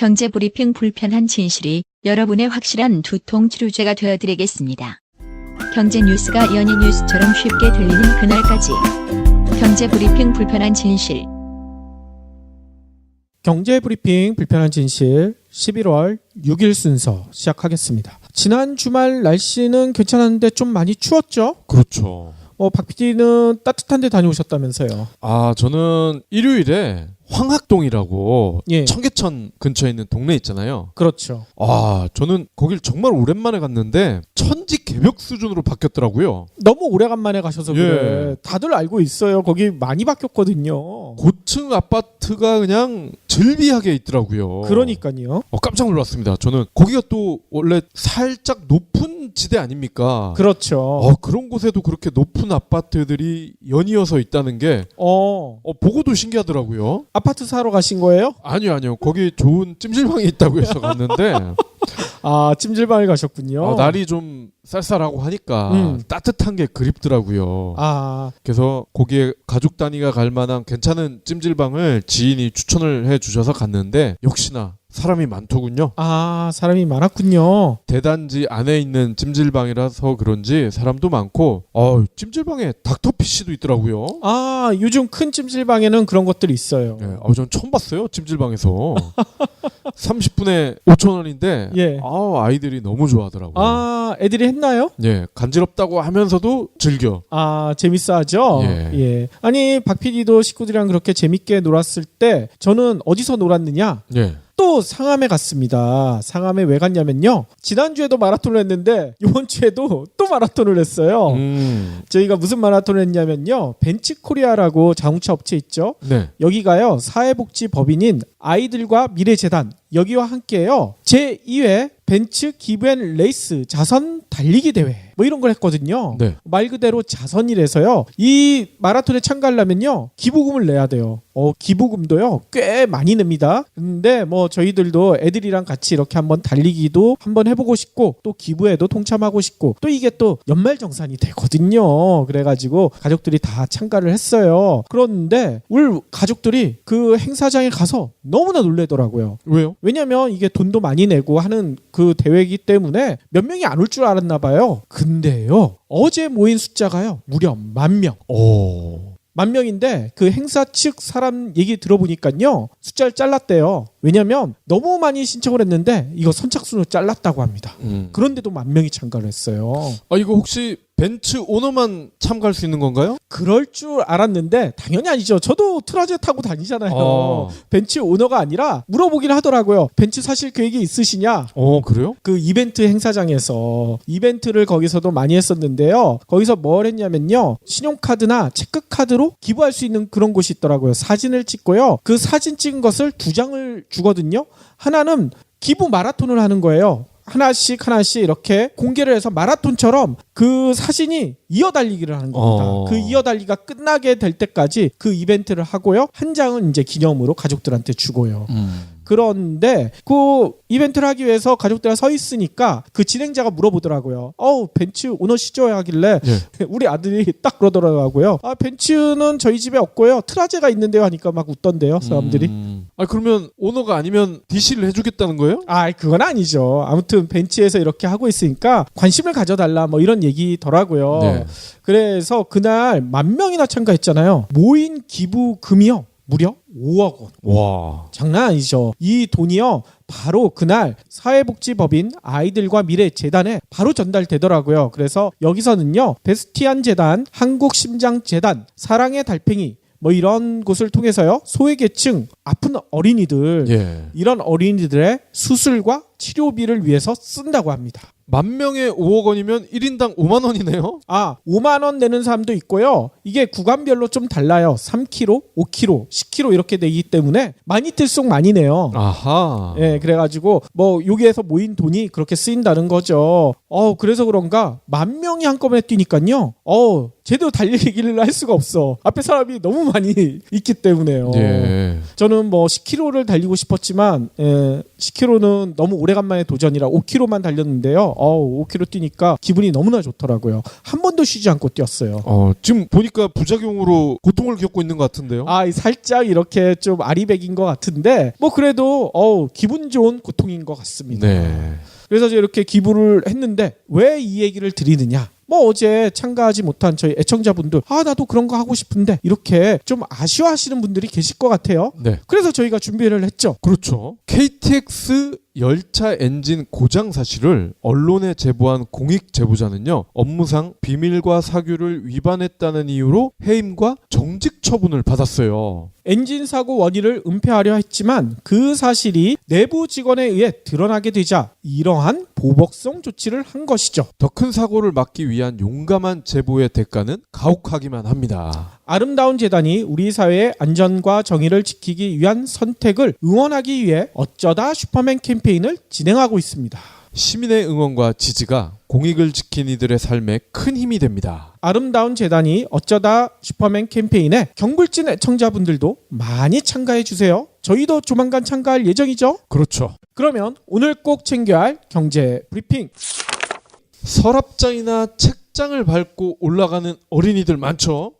경제브리핑 불편한 진실이 여러분의 확실한 두통 치료제가 되어드리겠습니다. 경제 뉴스가 연예 뉴스처럼 쉽게 들리는 그날까지. 경제브리핑 불편한 진실. 경제브리핑 불편한 진실 11월 6일 순서 시작하겠습니다. 지난 주말 날씨는 괜찮았는데 좀 많이 추웠죠? 그렇죠. 박 PD는 따뜻한 데 다녀오셨다면서요? 저는 일요일에 황학동이라고 예. 청계천 근처에 있는 동네 있잖아요. 그렇죠. 저는 거길 정말 오랜만에 갔는데 천지개벽 수준으로 바뀌었더라고요. 너무 오래간만에 가셔서 예. 그래. 다들 알고 있어요. 거기 많이 바뀌었거든요. 고층 아파트가 그냥 즐비하게 있더라고요. 그러니까요. 깜짝 놀랐습니다. 저는 거기가 또 원래 살짝 높은 지대 아닙니까? 그렇죠. 그런 곳에도 그렇게 높은 아파트들이 연이어서 있다는 게 보고도 신기하더라고요. 아파트 사러 가신 거예요? 아니요. 거기 좋은 찜질방이 있다고 해서 갔는데 찜질방에 가셨군요. 날이 좀 쌀쌀하고 하니까 따뜻한 게 그립더라고요. 그래서 거기에 가족 단위가 갈 만한 괜찮은 찜질방을 지인이 추천을 해주셔서 갔는데 역시나 사람이 많더군요. 사람이 많았군요. 대단지 안에 있는 찜질방이라서 그런지 사람도 많고 찜질방에 닥터피쉬도 있더라고요. 요즘 큰 찜질방에는 그런 것들이 있어요. 네, 전 처음 봤어요. 찜질방에서 30분에 5,000원인데 예. 아이들이 너무 좋아하더라고요. 애들이 했나요? 예, 간지럽다고 하면서도 즐겨. 재밌어 하죠? 예. 아니, 박 PD도 식구들이랑 그렇게 재밌게 놀았을 때 저는 어디서 놀았느냐? 예. 또 상암에 갔습니다. 상암에 왜 갔냐면요. 지난주에도 마라톤을 했는데 이번 주에도 또 마라톤을 했어요. 저희가 무슨 마라톤을 했냐면요. 벤츠코리아라고 자동차 업체 있죠. 네. 여기가요. 사회복지법인인 아이들과 미래재단 여기와 함께요. 제2회 벤츠 기브앤 레이스 자선 달리기 대회 뭐 이런 걸 했거든요. 네. 말 그대로 자선이라서요. 이 마라톤에 참가하려면요. 기부금을 내야 돼요. 기부금도요. 꽤 많이 냅니다. 근데 저희들도 애들이랑 같이 이렇게 한번 달리기도 한번 해보고 싶고 또 기부에도 동참하고 싶고 또 이게 또 연말정산이 되거든요. 그래가지고 가족들이 다 참가를 했어요. 그런데 우리 가족들이 그 행사장에 가서 너무나 놀래더라고요. 왜요? 왜냐면 이게 돈도 많이 내고 하는 그 대회이기 때문에 몇 명이 안 올 줄 알았나 봐요. 근데요. 어제 모인 숫자가요. 무려 10,000명. 10,000명인데 그 행사 측 사람 얘기 들어보니까요. 숫자를 잘랐대요. 왜냐면 너무 많이 신청을 했는데 이거 선착순으로 잘랐다고 합니다. 그런데도 10,000명이 참가를 했어요. 이거 혹시 벤츠 오너만 참가할 수 있는 건가요? 그럴 줄 알았는데 당연히 아니죠. 저도 트라제 타고 다니잖아요. 벤츠 오너가 아니라 물어보긴 하더라고요. 벤츠 사실 계획이 있으시냐? 그래요? 그 이벤트 행사장에서 이벤트를 거기서도 많이 했었는데요. 거기서 뭘 했냐면요. 신용카드나 체크카드로 기부할 수 있는 그런 곳이 있더라고요. 사진을 찍고요. 그 사진 찍은 것을 2장을 주거든요. 하나는 기부 마라톤을 하는 거예요. 하나씩 이렇게 공개를 해서 마라톤처럼 그 사진이 이어달리기를 하는 겁니다. 그 이어달리기가 끝나게 될 때까지 그 이벤트를 하고요. 한 장은 이제 기념으로 가족들한테 주고요. 그런데 그 이벤트를 하기 위해서 가족들이 서 있으니까 그 진행자가 물어보더라고요. 벤츠 오너시죠? 하길래 우리 아들이 딱 그러더라고요. 벤츠는 저희 집에 없고요. 트라제가 있는데요 하니까 막 웃던데요. 사람들이. 그러면 오너가 아니면 DC를 해주겠다는 거예요? 그건 아니죠. 아무튼 벤츠에서 이렇게 하고 있으니까 관심을 가져달라 뭐 이런 얘기더라고요. 네. 그래서 그날 10,000명이나 참가했잖아요. 모인 기부금이요. 무려 5억 원. 와. 장난 아니죠. 이 돈이요. 바로 그날 사회복지법인 아이들과 미래재단에 바로 전달되더라고요. 그래서 여기서는요. 베스티안 재단, 한국심장재단, 사랑의 달팽이 뭐 이런 곳을 통해서요. 소외계층, 아픈 어린이들 이런 어린이들의 수술과 치료비를 위해서 쓴다고 합니다. 10,000명에 5억 원이면 1인당 5만 원이네요? 5만 원 내는 사람도 있고요. 이게 구간별로 좀 달라요. 3km, 5km, 10km 이렇게 되기 때문에 많이 뛸수록 많이 내요. 아하. 그래가지고 여기에서 모인 돈이 그렇게 쓰인다는 거죠. 그래서 그런가 10,000명이 한꺼번에 뛰니까요. 제대로 달리기를 할 수가 없어. 앞에 사람이 너무 많이 있기 때문에요. 예. 저는 뭐 10km를 달리고 싶었지만 10km는 너무 오래간만에 도전이라 5km만 달렸는데요. 5km 뛰니까 기분이 너무나 좋더라고요. 한 번도 쉬지 않고 뛰었어요. 지금 보니까 부작용으로 고통을 겪고 있는 것 같은데요. 살짝 이렇게 좀 아리백인 것 같은데 뭐 그래도 기분 좋은 고통인 것 같습니다. 네. 그래서 이렇게 기부를 했는데 왜 이 얘기를 드리느냐? 뭐 어제 참가하지 못한 저희 애청자분들 나도 그런 거 하고 싶은데 이렇게 좀 아쉬워하시는 분들이 계실 것 같아요. 네. 그래서 저희가 준비를 했죠. 그렇죠. KTX 열차 엔진 고장 사실을 언론에 제보한 공익 제보자는요, 업무상 비밀과 사규를 위반했다는 이유로 해임과 정직 처분을 받았어요. 엔진 사고 원인을 은폐하려 했지만 그 사실이 내부 직원에 의해 드러나게 되자 이러한 보복성 조치를 한 것이죠. 더 큰 사고를 막기 위한 용감한 제보의 대가는 가혹하기만 합니다. 아름다운 재단이 우리 사회의 안전과 정의를 지키기 위한 선택을 응원하기 위해 어쩌다 슈퍼맨 캠페인을 진행하고 있습니다. 시민의 응원과 지지가 공익을 지킨 이들의 삶에 큰 힘이 됩니다. 아름다운 재단이 어쩌다 슈퍼맨 캠페인에 경불진 애청자분들도 많이 참가해 주세요. 저희도 조만간 참가할 예정이죠. 그렇죠. 그러면 오늘 꼭 챙겨야 할 경제 브리핑. 서랍장이나 책장을 밟고 올라가는 어린이들 많죠?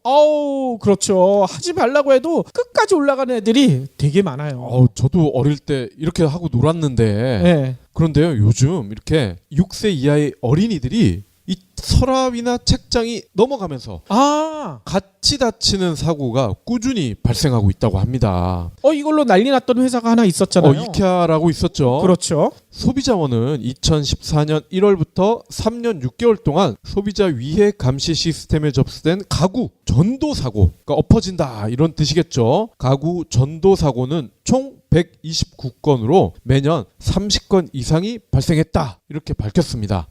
그렇죠. 하지 말라고 해도 끝까지 올라가는 애들이 되게 많아요. 저도 어릴 때 이렇게 하고 놀았는데 네. 그런데요, 요즘 이렇게 6세 이하의 어린이들이 이 서랍이나 책장이 넘어가면서 같이 다치는 사고가 꾸준히 발생하고 있다고 합니다. 이걸로 난리 났던 회사가 하나 있었잖아요. 이케아라고 있었죠. 그렇죠. 소비자원은 2014년 1월부터 3년 6개월 동안 소비자 위해 감시 시스템에 접수된 가구 전도 사고, 그러니까 엎어진다 이런 뜻이겠죠. 가구 전도 사고는 총 129건으로 매년 30건 이상이 발생했다 이렇게 밝혔습니다.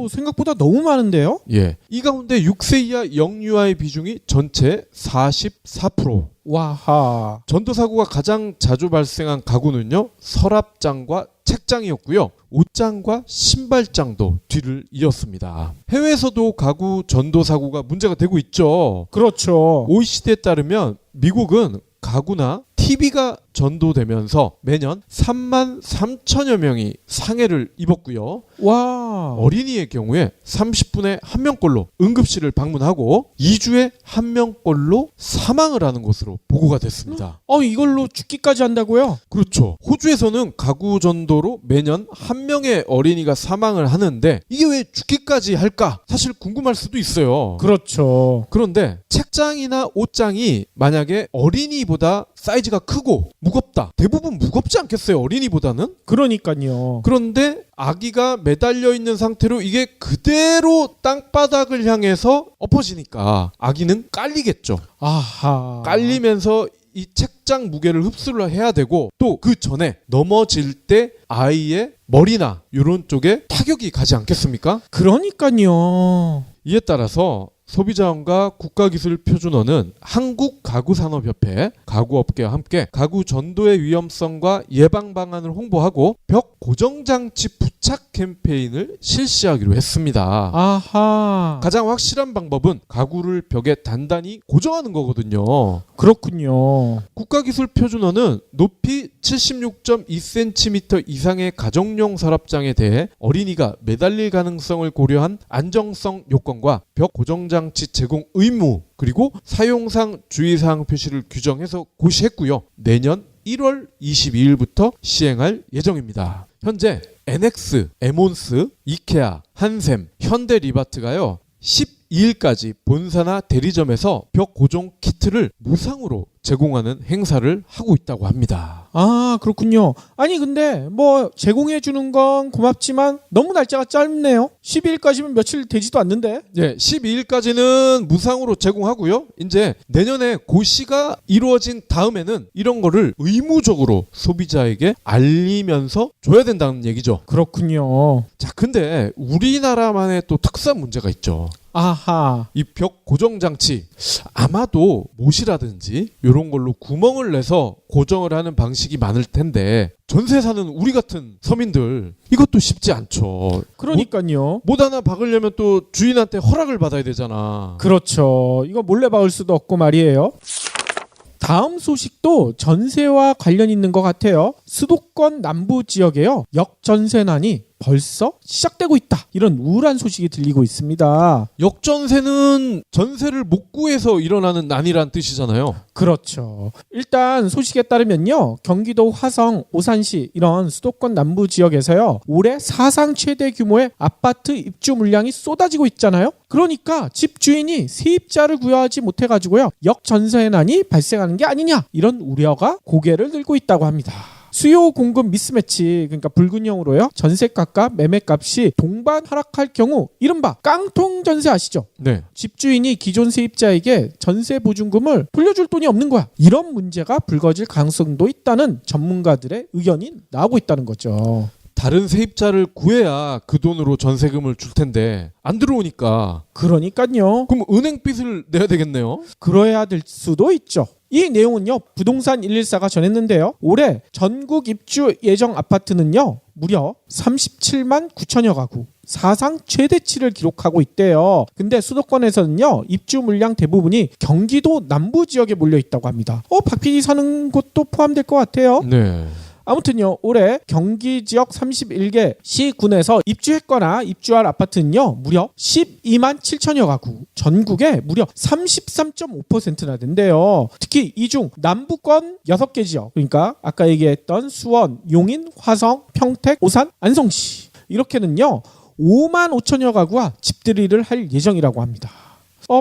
생각보다 너무 많은데요? 예, 이 가운데 6세 이하 영유아의 비중이 전체 44%. 와하. 전도사고가 가장 자주 발생한 가구는요, 서랍장과 책장이었고요. 옷장과 신발장도 뒤를 이었습니다. 해외에서도 가구 전도사고가 문제가 되고 있죠. 그렇죠. OECD에 따르면 미국은 가구나 TV가 전도되면서 매년 3만 3천여 명이 상해를 입었고요. 와. 어린이의 경우에 30분에 1명꼴로 응급실을 방문하고 2주에 1명꼴로 사망을 하는 것으로 보고가 됐습니다. 이걸로 죽기까지 한다고요? 그렇죠. 호주에서는 가구 전도로 매년 1명의 어린이가 사망을 하는데 이게 왜 죽기까지 할까? 사실 궁금할 수도 있어요. 그렇죠. 그런데 책장이나 옷장이 만약에 어린이보다 사이즈가 크고 무겁다. 대부분 무겁지 않겠어요, 어린이보다는? 그러니까요. 그런데 아기가 매달려 있는 상태로 이게 그대로 땅바닥을 향해서 엎어지니까 아기는 깔리겠죠. 아하. 깔리면서 이 책장 무게를 흡수를 해야 되고 또 그 전에 넘어질 때 아이의 머리나 이런 쪽에 타격이 가지 않겠습니까? 그러니까요. 이에 따라서 소비자원과 국가기술표준원은 한국가구산업협회, 가구업계와 함께 가구 전도의 위험성과 예방 방안을 홍보하고 벽 고정장치 부착 캠페인을 실시하기로 했습니다. 아하. 가장 확실한 방법은 가구를 벽에 단단히 고정하는 거거든요. 그렇군요. 국가기술표준원은 높이 76.2cm 이상의 가정용 서랍장에 대해 어린이가 매달릴 가능성을 고려한 안정성 요건과 벽 고정장치 제공 의무 그리고 사용상 주의사항 표시를 규정해서 고시했고요. 내년 1월 22일부터 시행할 예정입니다. 현재 NX, 에몬스, 이케아, 한샘, 현대리바트가요 12일까지 본사나 대리점에서 벽 고정 키트를 무상으로 제공하는 행사를 하고 있다고 합니다. 그렇군요. 아니 근데 뭐 제공해 주는 건 고맙지만 너무 날짜가 짧네요. 12일까지면 며칠 되지도 않는데. 네, 12일까지는 무상으로 제공하고요. 이제 내년에 고시가 이루어진 다음에는 이런 거를 의무적으로 소비자에게 알리면서 줘야 된다는 얘기죠. 그렇군요. 자, 근데 우리나라만의 또 특수한 문제가 있죠. 아하. 이 벽 고정 장치 아마도 못이라든지 이런 걸로 구멍을 내서 고정을 하는 방식이 많을 텐데 전세 사는 우리 같은 서민들 이것도 쉽지 않죠. 그러니까요. 못 하나 박으려면 또 주인한테 허락을 받아야 되잖아. 그렇죠. 이거 몰래 박을 수도 없고 말이에요. 다음 소식도 전세와 관련 있는 것 같아요. 수도권 남부 지역에요. 역전세난이 벌써 시작되고 있다. 이런 우울한 소식이 들리고 있습니다. 역전세는 전세를 못 구해서 일어나는 난이란 뜻이잖아요. 그렇죠. 일단 소식에 따르면요. 경기도 화성, 오산시 이런 수도권 남부 지역에서요. 올해 사상 최대 규모의 아파트 입주 물량이 쏟아지고 있잖아요. 그러니까 집주인이 세입자를 구하지 못해가지고요. 역전세난이 발생하는 게 아니냐. 이런 우려가 고개를 들고 있다고 합니다. 수요 공급 미스매치, 그러니까 불균형으로요. 전세값과 매매값이 동반 하락할 경우 이른바 깡통 전세 아시죠? 네. 집주인이 기존 세입자에게 전세 보증금을 돌려줄 돈이 없는 거야. 이런 문제가 불거질 가능성도 있다는 전문가들의 의견이 나오고 있다는 거죠. 다른 세입자를 구해야 그 돈으로 전세금을 줄 텐데 안 들어오니까. 그러니까요. 그럼 은행빚을 내야 되겠네요. 그래야 될 수도 있죠. 이 내용은요. 부동산 114가 전했는데요. 올해 전국 입주 예정 아파트는요. 무려 37만 9천여 가구. 사상 최대치를 기록하고 있대요. 근데 수도권에서는요. 입주 물량 대부분이 경기도 남부 지역에 몰려 있다고 합니다. 박 PD 사는 곳도 포함될 것 같아요. 네. 아무튼요. 올해 경기 지역 31개 시군에서 입주했거나 입주할 아파트는요. 무려 12만 7천여 가구. 전국에 무려 33.5%나 된대요. 특히 이 중 남부권 6개 지역. 그러니까 아까 얘기했던 수원, 용인, 화성, 평택, 오산, 안성시. 이렇게는요. 5만 5천여 가구가 집들이를 할 예정이라고 합니다.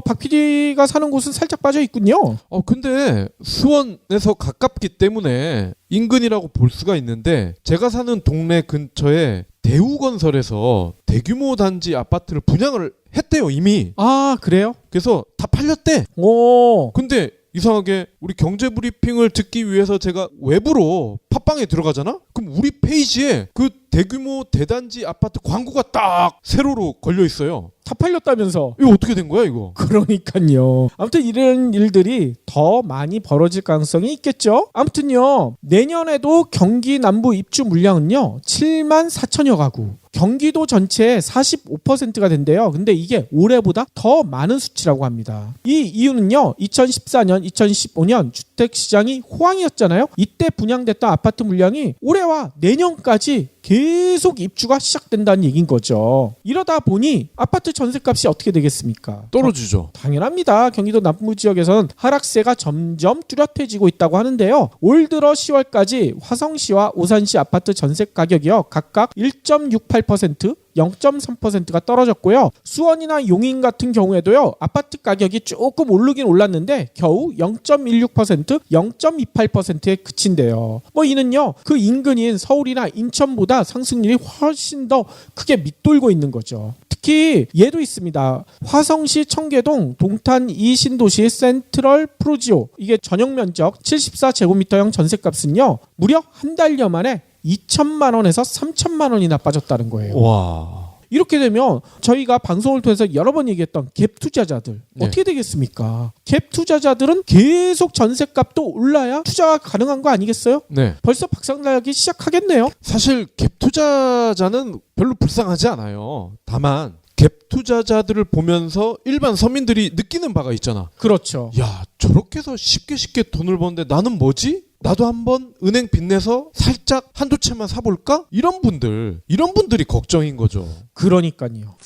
박 PD가 사는 곳은 살짝 빠져 있군요. 근데 수원에서 가깝기 때문에 인근이라고 볼 수가 있는데 제가 사는 동네 근처에 대우건설에서 대규모 단지 아파트를 분양을 했대요, 이미. 아, 그래요? 그래서 다 팔렸대. 오. 근데 이상하게 우리 경제브리핑을 듣기 위해서 제가 외부로 팟빵에 들어가잖아? 그럼 우리 페이지에 그 대규모 대단지 아파트 광고가 딱 세로로 걸려 있어요. 다 팔렸다면서. 이거 어떻게 된 거야, 이거? 그러니까요. 아무튼 이런 일들이 더 많이 벌어질 가능성이 있겠죠. 아무튼요. 내년에도 경기 남부 입주 물량은요. 7만 4천여 가구. 경기도 전체의 45%가 된대요. 근데 이게 올해보다 더 많은 수치라고 합니다. 이 이유는요. 2014년, 2015년 주택시장이 호황이었잖아요. 이때 분양됐던 아파트 물량이 올해와 내년까지 계속 입주가 시작된다는 얘기인 거죠. 이러다 보니 아파트 전세값이 어떻게 되겠습니까? 떨어지죠. 당연합니다. 경기도 남부 지역에서는 하락세가 점점 뚜렷해지고 있다고 하는데요. 올 들어 10월까지 화성시와 오산시 아파트 전세 가격이요. 각각 1.68%, 0.3%가 떨어졌고요. 수원이나 용인 같은 경우에도요. 아파트 가격이 조금 오르긴 올랐는데 겨우 0.16%, 0.28%에 그친대요. 이는요. 그 인근인 서울이나 인천보다 상승률이 훨씬 더 크게 밑돌고 있는 거죠. 특히 얘도 있습니다. 화성시 청계동 동탄 2신도시 센트럴 프로지오. 이게 전용 면적 74제곱미터형 전셋값은요. 무려 한 달여 만에 2천만 원에서 3천만 원이나 빠졌다는 거예요. 와. 이렇게 되면 저희가 방송을 통해서 여러 번 얘기했던 갭 투자자들 어떻게 되겠습니까? 갭 투자자들은 계속 전셋값도 올라야 투자가 가능한 거 아니겠어요? 네. 벌써 박살나기 시작하겠네요. 사실 갭 투자자는 별로 불쌍하지 않아요. 다만 갭 투자자들을 보면서 일반 서민들이 느끼는 바가 있잖아. 그렇죠. 야, 저렇게 해서 쉽게 돈을 버는데 나는 뭐지? 나도 한번 은행 빚내서 살짝 한두 채만 사볼까? 이런 분들이 걱정인 거죠. 그러니까요.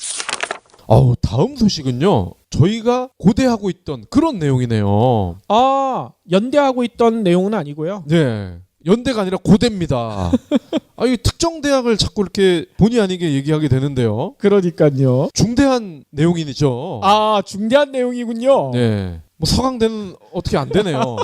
다음 소식은요. 저희가 고대하고 있던 그런 내용이네요. 연대하고 있던 내용은 아니고요. 네. 연대가 아니라 고대입니다. 이 특정 대학을 자꾸 이렇게 본의 아니게 얘기하게 되는데요. 그러니까요. 중대한 내용이죠. 중대한 내용이군요. 네. 서강대는 어떻게 안 되네요.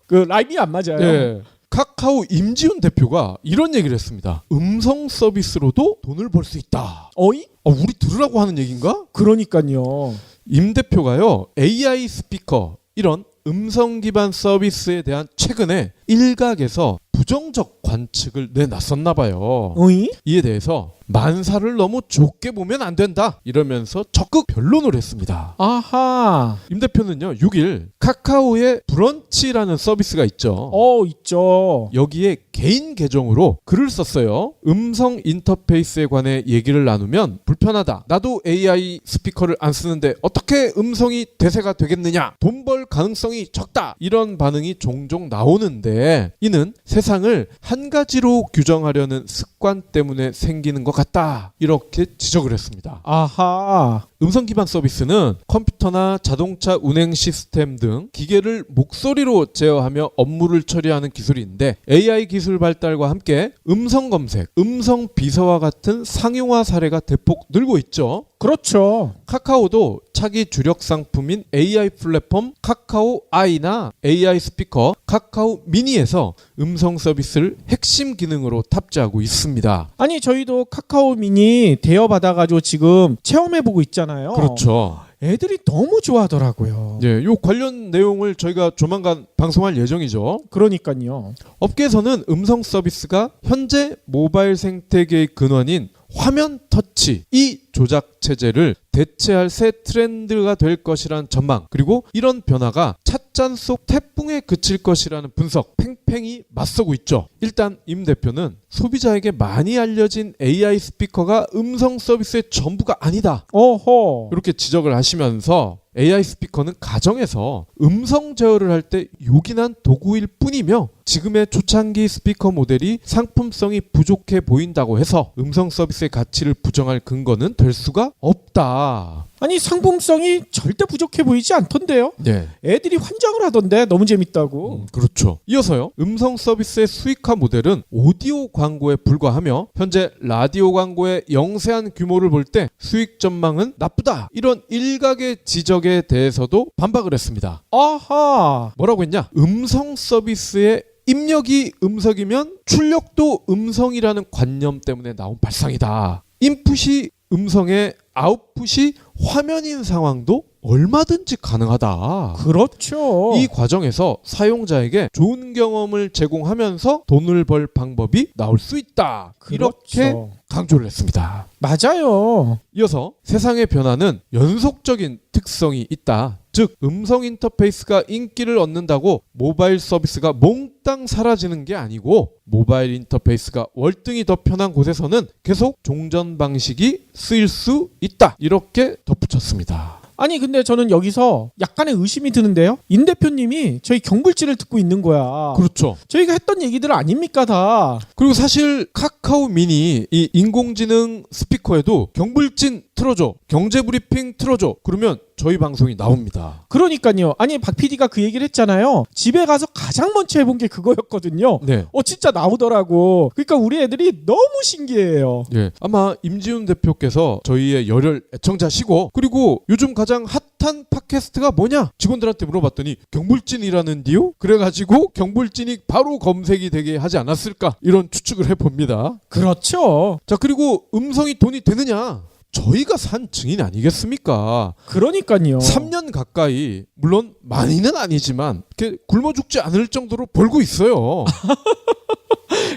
그 라임이 안 맞아요. 네. 카카오 임지훈 대표가 이런 얘기를 했습니다. 음성 서비스로도 돈을 벌 수 있다. 어이? 우리 들으라고 하는 얘기인가? 그러니까요. 임 대표가요. AI 스피커 이런 음성 기반 서비스에 대한 최근에 일각에서 부정적 관측을 내놨었나 봐요. 어이? 이에 대해서 만사를 너무 좁게 보면 안 된다 이러면서 적극 변론을 했습니다. 아하. 임 대표는요 6일 카카오의 브런치라는 서비스가 있죠. 있죠. 여기에 개인 계정으로 글을 썼어요. 음성 인터페이스에 관해 얘기를 나누면 불편하다. 나도 AI 스피커를 안 쓰는데 어떻게 음성이 대세가 되겠느냐. 돈 벌 가능성이 적다. 이런 반응이 종종 나오는데 이는 세상을 한 가지로 규정하려는 습관 때문에 생기는 것 같다. 이렇게 지적을 했습니다. 아하. 음성 기반 서비스는 컴퓨터나 자동차 운행 시스템 등 기계를 목소리로 제어하며 업무를 처리하는 기술인데 AI 기술 발달과 함께 음성 검색, 음성 비서와 같은 상용화 사례가 대폭 늘고 있죠. 그렇죠. 카카오도 차기 주력 상품인 AI 플랫폼 카카오 아이나 AI 스피커 카카오 미니에서 음성 서비스를 핵심 기능으로 탑재하고 있습니다. 아니 저희도 카카오 미니 대여받아가지고 지금 체험해보고 있잖아요. 그렇죠. 애들이 너무 좋아하더라고요. 예, 요 관련 내용을 저희가 조만간 방송할 예정이죠. 그러니까요. 업계에서는 음성 서비스가 현재 모바일 생태계의 근원인 화면 터치 이 조작 체제를 대체할 새 트렌드가 될 것이라는 전망, 그리고 이런 변화가 찻잔 속 태풍에 그칠 것이라는 분석 팽팽히 맞서고 있죠. 일단 임 대표는 소비자에게 많이 알려진 AI 스피커가 음성 서비스의 전부가 아니다. 어허. 이렇게 지적을 하시면서 AI 스피커는 가정에서 음성 제어를 할 때 요긴한 도구일 뿐이며 지금의 초창기 스피커 모델이 상품성이 부족해 보인다고 해서 음성 서비스의 가치를 부정할 근거는 될 수가 없다. 아니 상품성이 절대 부족해 보이지 않던데요. 네. 애들이 환장을 하던데 너무 재밌다고. 그렇죠. 이어서요. 음성 서비스의 수익화 모델은 오디오 광고에 불과하며 현재 라디오 광고의 영세한 규모를 볼 때 수익 전망은 나쁘다. 이런 일각의 지적에 대해서도 반박을 했습니다. 아하. 뭐라고 했냐? 음성 서비스의 입력이 음성이면 출력도 음성이라는 관념 때문에 나온 발상이다. 인풋이 음성에 아웃풋이 화면인 상황도 얼마든지 가능하다. 그렇죠. 이 과정에서 사용자에게 좋은 경험을 제공하면서 돈을 벌 방법이 나올 수 있다. 이렇게 그렇죠. 강조를 했습니다. 맞아요. 이어서 세상의 변화는 연속적인 특성이 있다. 즉 음성 인터페이스가 인기를 얻는다고 모바일 서비스가 몽땅 사라지는 게 아니고 모바일 인터페이스가 월등히 더 편한 곳에서는 계속 종전 방식이 쓰일 수 있다. 이렇게 덧붙였습니다. 아니 근데 저는 여기서 약간의 의심이 드는데요. 임 대표님이 저희 경불지를 듣고 있는 거야. 그렇죠. 저희가 했던 얘기들 아닙니까 다. 그리고 사실 카카오 미니 이 인공지능 스피커에도 경불진 틀어줘, 경제브리핑 틀어줘 그러면 저희 방송이 나옵니다. 그러니까요. 아니 박 PD가 그 얘기를 했잖아요. 집에 가서 가장 먼저 해본 게 그거였거든요. 네. 진짜 나오더라고. 그러니까 우리 애들이 너무 신기해요. 예, 아마 임지훈 대표께서 저희의 열혈 애청자시고 그리고 요즘 가장 핫한 팟캐스트가 뭐냐? 직원들한테 물어봤더니 경불진이라는디요? 그래가지고 경불진이 바로 검색이 되게 하지 않았을까? 이런 추측을 해봅니다. 그렇죠. 자, 그리고 음성이 돈이 되느냐? 저희가 산 증인 아니겠습니까? 그러니까요. 3년 가까이 물론 많이는 아니지만 이렇게 굶어 죽지 않을 정도로 벌고 있어요.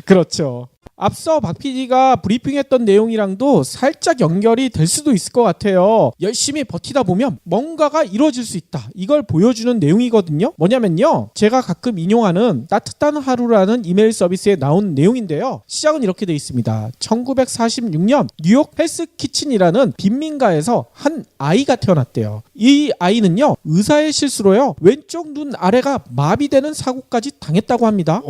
그렇죠. 앞서 박 PD가 브리핑했던 내용이랑도 살짝 연결이 될 수도 있을 것 같아요. 열심히 버티다 보면 뭔가가 이루어질 수 있다. 이걸 보여주는 내용이거든요. 뭐냐면요. 제가 가끔 인용하는 따뜻한 하루라는 이메일 서비스에 나온 내용인데요. 시작은 이렇게 돼 있습니다. 1946년 뉴욕 헬스 키친이라는 빈민가에서 한 아이가 태어났대요. 이 아이는요. 의사의 실수로요. 왼쪽 눈 아래가 마비되는 사고까지 당했다고 합니다.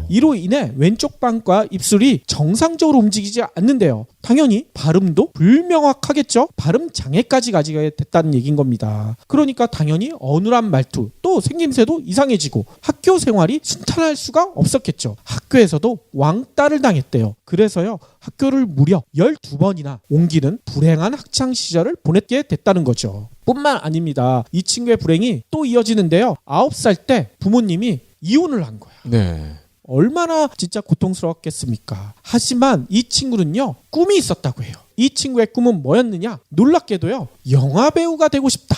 이로 인해 왼쪽 방과 입술이 정상적으로 움직이지 않는데요. 당연히 발음도 불명확하겠죠. 발음 장애까지 가지게 됐다는 얘기인 겁니다. 그러니까 당연히 어눌한 말투 또 생김새도 이상해지고 학교 생활이 순탄할 수가 없었겠죠. 학교에서도 왕따를 당했대요. 그래서요. 학교를 무려 12번이나 옮기는 불행한 학창 시절을 보냈게 됐다는 거죠. 뿐만 아닙니다. 이 친구의 불행이 또 이어지는데요. 9살 때 부모님이 이혼을 한 거야. 네. 얼마나 진짜 고통스러웠겠습니까? 하지만 이 친구는요. 꿈이 있었다고 해요. 이 친구의 꿈은 뭐였느냐? 놀랍게도요. 영화배우가 되고 싶다.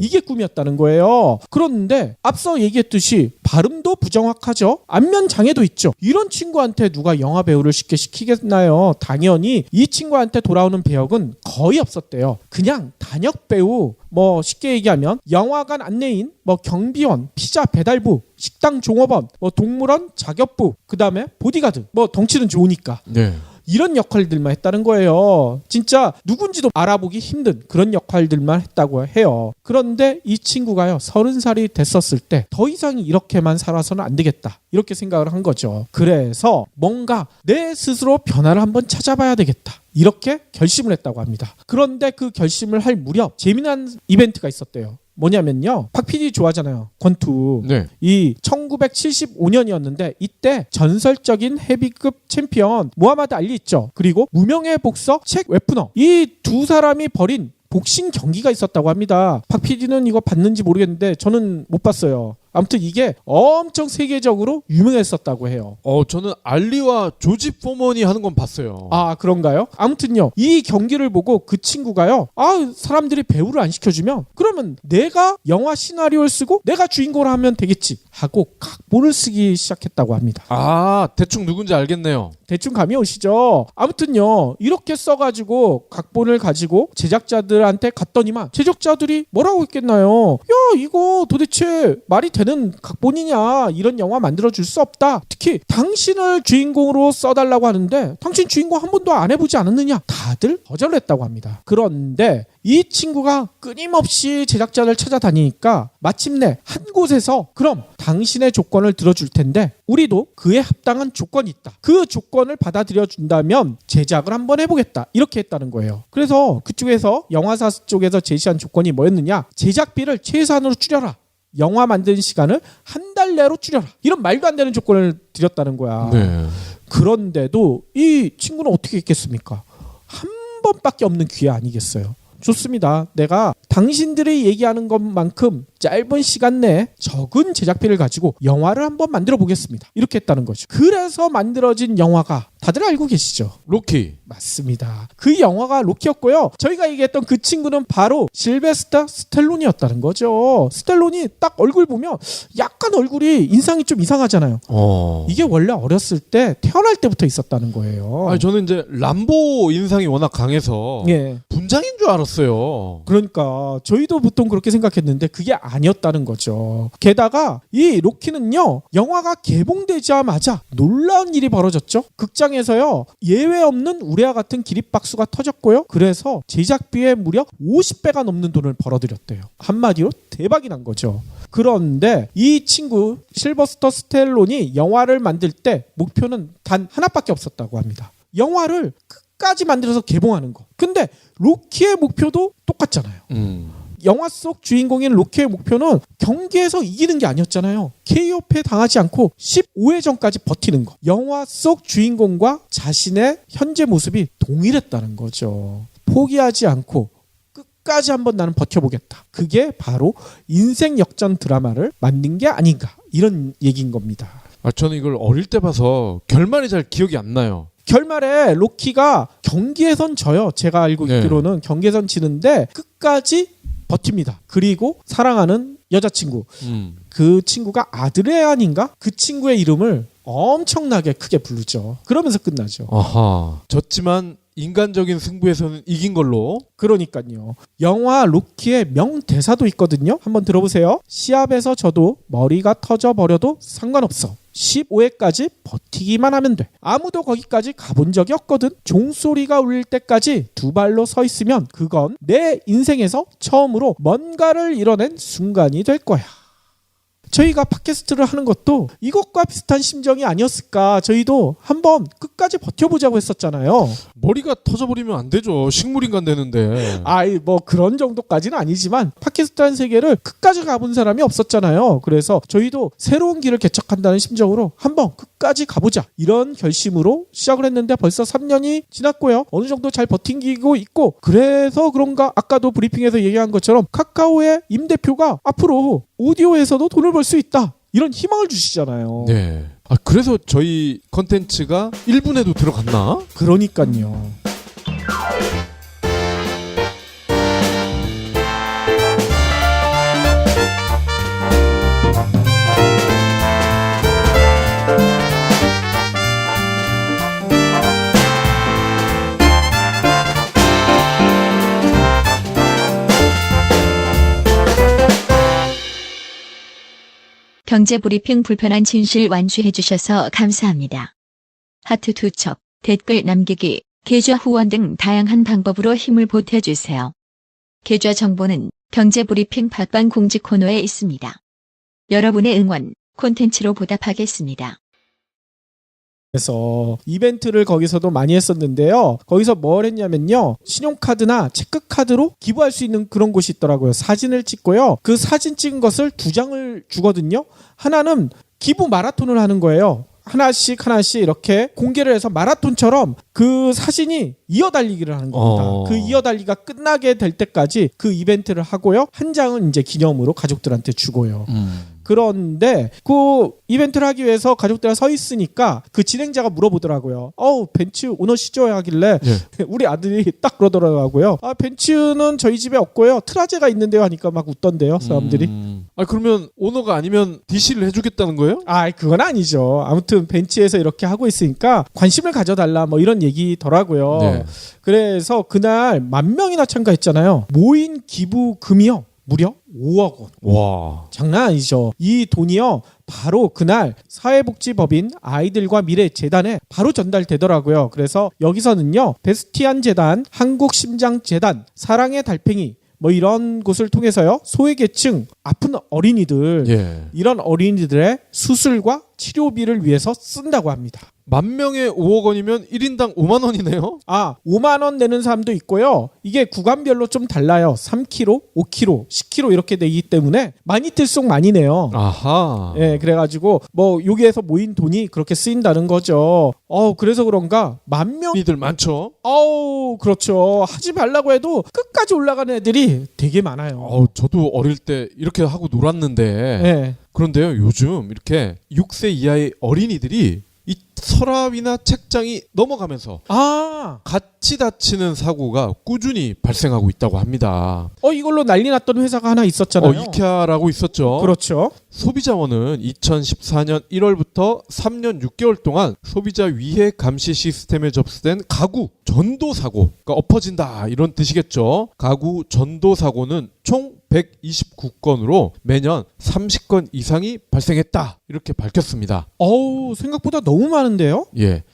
이게 꿈이었다는 거예요. 그런데 앞서 얘기했듯이 발음도 부정확하죠. 안면 장애도 있죠. 이런 친구한테 누가 영화 배우를 쉽게 시키겠나요? 당연히 이 친구한테 돌아오는 배역은 거의 없었대요. 그냥 단역 배우, 뭐 쉽게 얘기하면 영화관 안내인, 뭐 경비원, 피자 배달부, 식당 종업원, 뭐 동물원 자격부, 그 다음에 보디가드, 뭐 덩치는 좋으니까. 네. 이런 역할들만 했다는 거예요. 진짜 누군지도 알아보기 힘든 그런 역할들만 했다고 해요. 그런데 이 친구가요, 30살이 됐었을 때 더 이상 이렇게만 살아서는 안 되겠다, 이렇게 생각을 한 거죠. 그래서 뭔가 내 스스로 변화를 한번 찾아봐야 되겠다, 이렇게 결심을 했다고 합니다. 그런데 그 결심을 할 무렵 재미난 이벤트가 있었대요. 뭐냐면요, 박 PD 좋아하잖아요, 권투. 네. 이 1975년이었는데 이때 전설적인 헤비급 챔피언 무하마드 알리 있죠. 그리고 무명의 복서 책 웨프너, 이 두 사람이 벌인 복싱 경기가 있었다고 합니다. 박 PD는 이거 봤는지 모르겠는데 저는 못 봤어요. 아무튼 이게 엄청 세계적으로 유명했었다고 해요. 저는 알리와 조지 포먼이 하는 건 봤어요. 아, 그런가요? 아무튼요, 이 경기를 보고 그 친구가요, 사람들이 배우를 안 시켜주면 그러면 내가 영화 시나리오를 쓰고 내가 주인공을 하면 되겠지 하고 각본을 쓰기 시작했다고 합니다. 대충 누군지 알겠네요. 대충 감이 오시죠? 아무튼요, 이렇게 써가지고 각본을 가지고 제작자들한테 갔더니만 제작자들이 뭐라고 했겠나요? 야, 이거 도대체 말이 되는 각본이냐, 이런 영화 만들어줄 수 없다. 특히 당신을 주인공으로 써달라고 하는데 당신 주인공 한 번도 안 해보지 않았느냐, 다들 거절을 했다고 합니다. 그런데 이 친구가 끊임없이 제작자를 찾아다니니까 마침내 한 곳에서 그럼 당신의 조건을 들어줄 텐데 우리도 그에 합당한 조건이 있다, 그 조건을 받아들여 준다면 제작을 한번 해보겠다, 이렇게 했다는 거예요. 그래서 그쪽에서 영화사 쪽에서 제시한 조건이 뭐였느냐, 제작비를 최소한으로 줄여라, 영화 만드는 시간을 한 달 내로 줄여라, 이런 말도 안 되는 조건을 드렸다는 거야. 네. 그런데도 이 친구는 어떻게 했겠습니까? 한 번밖에 없는 기회 아니겠어요. 좋습니다. 내가 당신들이 얘기하는 것만큼 짧은 시간 내에 적은 제작비를 가지고 영화를 한번 만들어 보겠습니다, 이렇게 했다는 거죠. 그래서 만들어진 영화가 다들 알고 계시죠? 로키. 맞습니다. 그 영화가 로키였고요. 저희가 얘기했던 그 친구는 바로 실베스터 스텔론이었다는 거죠. 스텔론이 딱 얼굴 보면 약간 얼굴이 인상이 좀 이상하잖아요. 이게 원래 어렸을 때 태어날 때부터 있었다는 거예요. 저는 이제 람보 인상이 워낙 강해서 분장인 줄 알았어요. 그러니까 저희도 보통 그렇게 생각했는데 그게 아니었다는 거죠. 게다가 이 로키는요, 영화가 개봉되자마자 놀라운 일이 벌어졌죠. 극장에서요, 예외 없는 우레와 같은 기립박수가 터졌고요. 그래서 제작비에 무려 50배가 넘는 돈을 벌어들였대요. 한마디로 대박이 난 거죠. 그런데 이 친구 실버스터 스텔론이 영화를 만들 때 목표는 단 하나밖에 없었다고 합니다. 영화를 끝까지 만들어서 개봉하는 거. 근데 로키의 목표도 똑같잖아요. 영화 속 주인공인 로키의 목표는 경기에서 이기는 게 아니었잖아요. KO패 당하지 않고 15회전까지 버티는 거. 영화 속 주인공과 자신의 현재 모습이 동일했다는 거죠. 포기하지 않고 끝까지 한번 나는 버텨보겠다. 그게 바로 인생 역전 드라마를 만든 게 아닌가, 이런 얘기인 겁니다. 저는 이걸 어릴 때 봐서 결말이 잘 기억이 안 나요. 결말에 로키가 경기에선 져요. 제가 알고 있기로는 경기에선 지는데 끝까지 버팁니다. 그리고 사랑하는 여자친구, 그 친구가 아드레안인가? 그 친구의 이름을 엄청나게 크게 부르죠. 그러면서 끝나죠. 졌지만 인간적인 승부에서는 이긴 걸로. 그러니까요. 영화 로키의 명대사도 있거든요. 한번 들어보세요. 시합에서 져도 머리가 터져버려도 상관없어. 15회까지 버티기만 하면 돼. 아무도 거기까지 가본 적이 없거든. 종소리가 울릴 때까지 두 발로 서 있으면 그건 내 인생에서 처음으로 뭔가를 이뤄낸 순간이 될 거야. 저희가 팟캐스트를 하는 것도 이것과 비슷한 심정이 아니었을까. 저희도 한번 끝까지 버텨보자고 했었잖아요. 머리가 터져버리면 안 되죠. 식물인간 되는데. 뭐 그런 정도까지는 아니지만 팟캐스트라는 세계를 끝까지 가본 사람이 없었잖아요. 그래서 저희도 새로운 길을 개척한다는 심정으로 한번 끝까지 가보자, 이런 결심으로 시작을 했는데 벌써 3년이 지났고요. 어느 정도 잘 버티고 있고, 그래서 그런가 아까도 브리핑에서 얘기한 것처럼 카카오의 임 대표가 앞으로 오디오에서도 돈을 벌 수 있다, 이런 희망을 주시잖아요. 네. 그래서 저희 컨텐츠가 1분에도 들어갔나? 그러니까요. 경제브리핑 불편한 진실 완수해주셔서 감사합니다. 하트 2첩, 댓글 남기기, 계좌 후원 등 다양한 방법으로 힘을 보태주세요. 계좌 정보는 경제브리핑 팟빵 공지 코너에 있습니다. 여러분의 응원, 콘텐츠로 보답하겠습니다. 그래서 이벤트를 거기서도 많이 했었는데요. 거기서 뭘 했냐면요. 신용카드나 체크카드로 기부할 수 있는 그런 곳이 있더라고요. 사진을 찍고요. 그 사진 찍은 것을 2장을 주거든요. 하나는 기부 마라톤을 하는 거예요. 하나씩 이렇게 공개를 해서 마라톤처럼 그 사진이 이어달리기를 하는 겁니다. 그 이어달리기가 끝나게 될 때까지 그 이벤트를 하고요. 한 장은 이제 기념으로 가족들한테 주고요. 그런데 그 이벤트를 하기 위해서 가족들이 서 있으니까 그 진행자가 물어보더라고요. 벤츠 오너시죠? 하길래 우리 아들이 딱 그러더라고요. 벤츠는 저희 집에 없고요. 트라제가 있는데요 하니까 막 웃던데요. 사람들이. 그러면 오너가 아니면 DC를 해주겠다는 거예요? 그건 아니죠. 아무튼 벤츠에서 이렇게 하고 있으니까 관심을 가져달라 뭐 이런 얘기더라고요. 네. 그래서 그날 10,000명이나 참가했잖아요. 모인 기부금이요. 무려 5억 원. 와. 장난 아니죠. 이 돈이요. 바로 그날 사회복지법인 아이들과 미래재단에 바로 전달되더라고요. 그래서 여기서는요. 베스티안 재단, 한국심장재단, 사랑의 달팽이 뭐 이런 곳을 통해서요. 소외계층, 아픈 어린이들 이런 어린이들의 수술과 치료비를 위해서 쓴다고 합니다. 10,000명에 5억 원이면 1인당 5만 원이네요. 5만 원 내는 사람도 있고요. 이게 구간별로 좀 달라요. 3kg, 5kg, 10kg 이렇게 되기 때문에 많이 뜰수록 많이 내요. 아하. 예, 그래가지고 뭐 여기에서 모인 돈이 그렇게 쓰인다는 거죠. 그래서 그런가 10,000명이들 많죠. 그렇죠. 하지 말라고 해도 끝까지 올라가는 애들이 되게 많아요. 저도 어릴 때 이렇게 하고 놀았는데. 그런데요, 요즘 이렇게 6세 이하의 어린이들이 이 서랍이나 책장이 넘어가면서 같이 다치는 사고가 꾸준히 발생하고 있다고 합니다. 이걸로 난리 났던 회사가 하나 있었잖아요. 이케아라고 있었죠. 그렇죠. 소비자원은 2014년 1월부터 3년 6개월 동안 소비자 위해 감시 시스템에 접수된 가구 전도 사고가 엎어진다 이런 뜻이겠죠. 가구 전도 사고는 총 129건으로 매년 30건 이상이 발생했다 이렇게 밝혔습니다. 생각보다 너무 많은데요?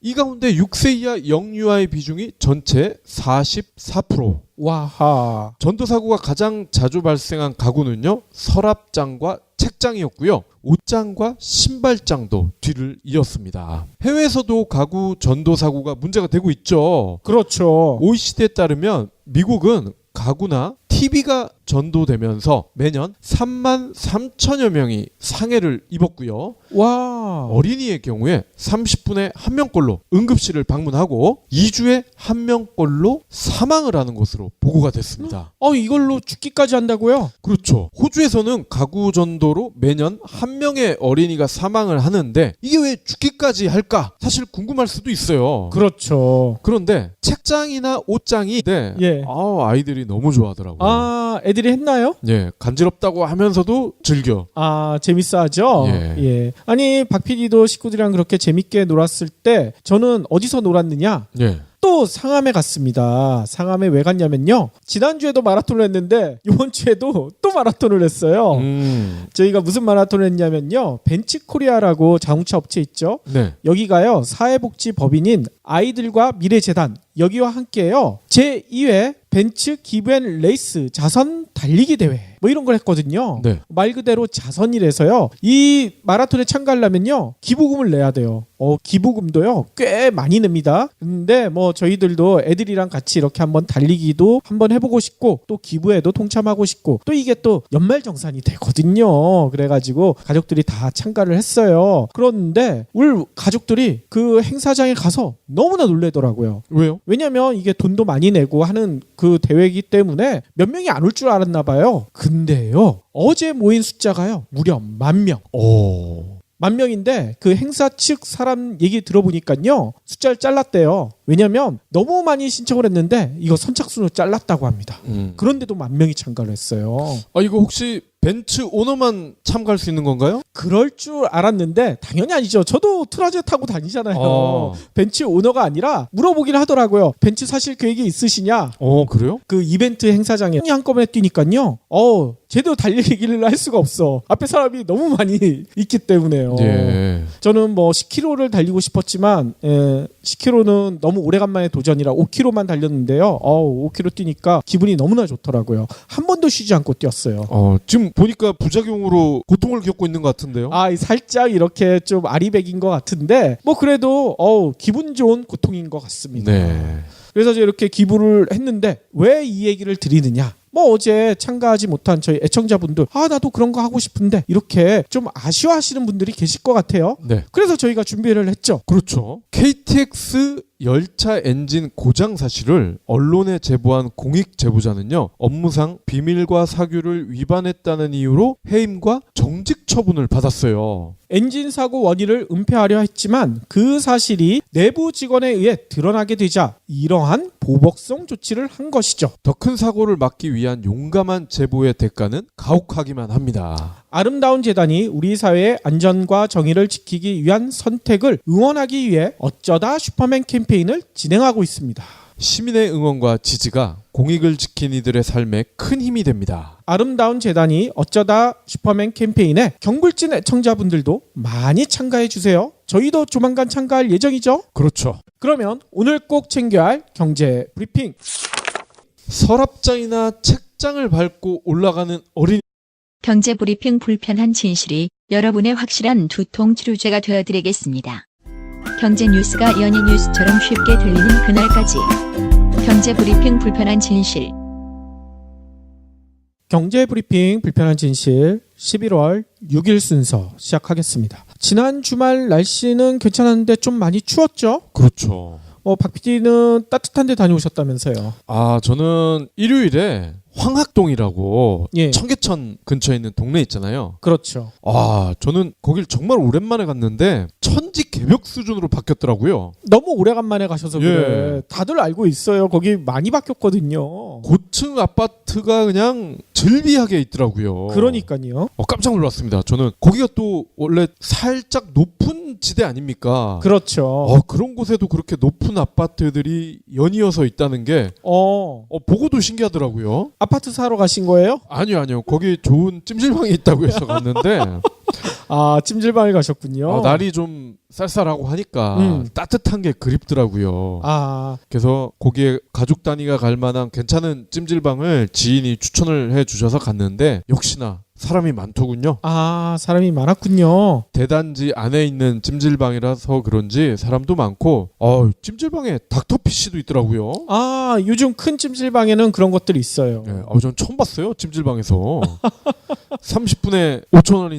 이 가운데 6세 이하 영유아의 비중이 전체 44%. 와하. 전도사고가 가장 자주 발생한 가구는요. 서랍장과 책장이었고요. 옷장과 신발장도 뒤를 이었습니다. 해외에서도 가구 전도사고가 문제가 되고 있죠. 그렇죠. OECD에 따르면 미국은 가구나 TV가 전도되면서 매년 33,000여 명이 상해를 입었고요. 와. 어린이의 경우에 30분에 1명꼴로 응급실을 방문하고 2주에 1명꼴로 사망을 하는 것으로 보고가 됐습니다. 이걸로 죽기까지 한다고요? 그렇죠. 호주에서는 가구 전도로 매년 1명의 어린이가 사망을 하는데 이게 왜 죽기까지 할까? 사실 궁금할 수도 있어요. 그렇죠. 그런데 책장이나 옷장이 아이들이 너무 좋아하더라고요. 애들이 했나요? 간지럽다고 하면서도 즐겨. 재밌어 하죠? 아니, 박 PD도 식구들이랑 그렇게 재밌게 놀았을 때 저는 어디서 놀았느냐? 또 상암에 갔습니다. 상암에 왜 갔냐면요. 지난주에도 마라톤을 했는데 이번 주에도 또 마라톤을 했어요. 저희가 무슨 마라톤을 했냐면요. 벤츠코리아라고 자동차 업체 있죠. 여기가요. 사회복지법인인 아이들과 미래재단 여기와 함께요. 제2회 벤츠 기브앤레이스 자선 달리기 대회 뭐 이런 걸 했거든요. 말 그대로 자선이라서요. 이 마라톤에 참가하려면요. 기부금을 내야 돼요. 기부금도요. 꽤 많이 냅니다. 근데 뭐 저희들도 애들이랑 같이 이렇게 한번 달리기도 한번 해보고 싶고 또 기부에도 동참하고 싶고 또 이게 또 연말정산이 되거든요. 그래가지고 가족들이 다 참가를 했어요. 그런데 우리 가족들이 그 행사장에 가서 너무나 놀래더라고요. 왜요? 왜냐면 이게 돈도 많이 내고 하는 그 대회이기 때문에 몇 명이 안 올 줄 알았나 봐요. 근데요. 어제 모인 숫자가요. 무려 10,000명. 10,000명인데 그 행사 측 사람 얘기 들어보니까요. 숫자를 잘랐대요. 왜냐면 너무 많이 신청을 했는데 이거 선착순으로 잘랐다고 합니다. 그런데도 10,000명이 참가를 했어요. 아, 이거 혹시 벤츠 오너만 참가할 수 있는 건가요? 그럴 줄 알았는데 당연히 아니죠. 저도 트라제 타고 다니잖아요. 벤츠 오너가 아니라 물어보긴 하더라고요. 벤츠 사실 계획이 있으시냐? 그래요? 그 이벤트 행사장에 한꺼번에 뛰니까요. 제대로 달리기를 할 수가 없어. 앞에 사람이 너무 많이 있기 때문에요. 예. 저는 뭐 10km를 달리고 싶었지만 10km는 너무 오래간만에 도전이라 5km만 달렸는데요. 5km 뛰니까 기분이 너무나 좋더라고요. 한 번도 쉬지 않고 뛰었어요. 지금 보니까 부작용으로 고통을 겪고 있는 것 같은데요? 살짝 이렇게 좀 아리백인 것 같은데 뭐 그래도 기분 좋은 고통인 것 같습니다. 네. 그래서 이렇게 기부를 했는데 왜 이 얘기를 드리느냐? 뭐 어제 참가하지 못한 저희 애청자분들 나도 그런 거 하고 싶은데 이렇게 좀 아쉬워하시는 분들이 계실 것 같아요. 네. 그래서 저희가 준비를 했죠. 그렇죠. KTX 열차 엔진 고장 사실을 언론에 제보한 공익 제보자는요, 업무상 비밀과 사규를 위반했다는 이유로 해임과 정직 처분을 받았어요. 엔진 사고 원인을 은폐하려 했지만 그 사실이 내부 직원에 의해 드러나게 되자 이러한 보복성 조치를 한 것이죠. 더 큰 사고를 막기 위한 용감한 제보의 대가는 가혹하기만 합니다. 아름다운 재단이 우리 사회의 안전과 정의를 지키기 위한 선택을 응원하기 위해 어쩌다 슈퍼맨 캠페인을 진행하고 있습니다. 시민의 응원과 지지가 공익을 지킨 이들의 삶에 큰 힘이 됩니다. 아름다운 재단이 어쩌다 슈퍼맨 캠페인에 경불진 애청자분들도 많이 참가해 주세요. 저희도 조만간 참가할 예정이죠. 그렇죠. 그러면 오늘 꼭 챙겨야 할 경제 브리핑. 서랍장이나 책장을 밟고 올라가는 어린이. 경제 브리핑 불편한 진실이 여러분의 확실한 두통 치료제가 되어드리겠습니다. 경제 뉴스가 연예 뉴스처럼 쉽게 들리는 그날까지. 경제 브리핑 불편한 진실. 경제 브리핑 불편한 진실 11월 6일 순서 시작하겠습니다. 지난 주말 날씨는 괜찮았는데 좀 많이 추웠죠? 그렇죠. 박 PD는 따뜻한 데 다녀오셨다면서요. 저는 일요일에 황학동이라고 예. 청계천 근처에 있는 동네 있잖아요. 그렇죠. 저는 거길 정말 오랜만에 갔는데 천지개벽 수준으로 바뀌었더라고요. 너무 오래간만에 가셔서 예. 그래. 다들 알고 있어요. 거기 많이 바뀌었거든요. 고층 아파트가 그냥 즐비하게 있더라고요. 그러니까요. 깜짝 놀랐습니다. 저는 거기가 또 원래 살짝 높은 지대 아닙니까? 그렇죠. 그런 곳에도 그렇게 높은 아파트들이 연이어서 있다는 게 보고도 신기하더라고요. 아파트 사러 가신 거예요? 아니요. 거기 좋은 찜질방이 있다고 해서 갔는데 찜질방에 가셨군요. 날이 좀 쌀쌀하고 하니까 따뜻한 게 그립더라고요. 그래서 거기에 가족 단위가 갈 만한 괜찮은 찜질방을 지인이 추천을 해주셔서 갔는데 역시나 사람이 많더군요. 사람이 많았군요. 대단지 안에 있는 찜질방이라서 그런지 사람도 많고 찜질방에 닥터피쉬도 있더라고요. 요즘 큰 찜질방에는 그런 것들이 있어요. 전 처음 봤어요. 찜질방에서 30분에 5,000원이